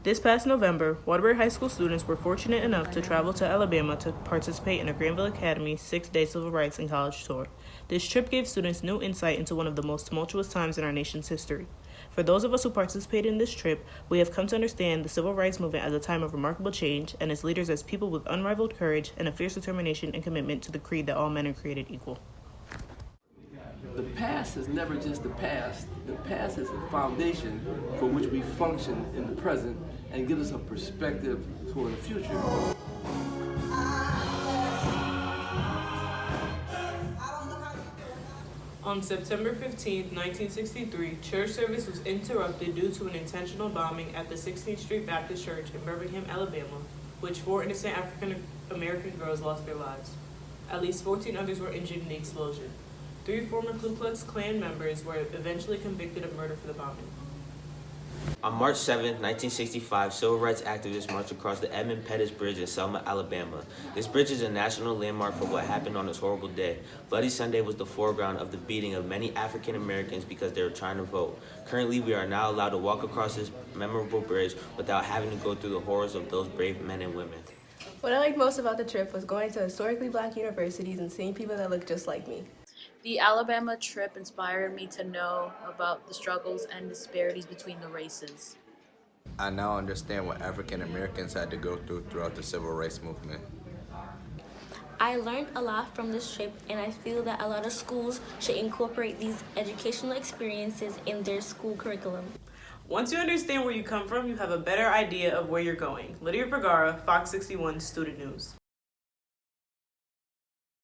This past November, Waterbury High School students were fortunate enough to travel to Alabama to participate in a Granville Academy 6-day Civil Rights and College tour. This trip gave students new insight into one of the most tumultuous times in our nation's history. For those of us who participated in this trip, we have come to understand the Civil Rights Movement as a time of remarkable change and its leaders as people with unrivaled courage and a fierce determination and commitment to the creed that all men are created equal. The past is never just the past. The past is the foundation for which we function in the present and gives us a perspective toward the future. On September 15, 1963, church service was interrupted due to an intentional bombing at the 16th Street Baptist Church in Birmingham, Alabama, which 4 innocent African American girls lost their lives. At least 14 others were injured in the explosion. 3 former Ku Klux Klan members were eventually convicted of murder for the bombing. On March 7, 1965, civil rights activists marched across the Edmund Pettus Bridge in Selma, Alabama. This bridge is a national landmark for what happened on this horrible day. Bloody Sunday was the foreground of the beating of many African Americans because they were trying to vote. Currently, we are now allowed to walk across this memorable bridge without having to go through the horrors of those brave men and women. What I liked most about the trip was going to historically Black universities and seeing people that look just like me. The Alabama trip inspired me to know about the struggles and disparities between the races. I now understand what African Americans had to go through throughout the civil rights movement. I learned a lot from this trip, and I feel that a lot of schools should incorporate these educational experiences in their school curriculum. Once you understand where you come from, you have a better idea of where you're going. LYDIA Vergara, FOX61 Student News.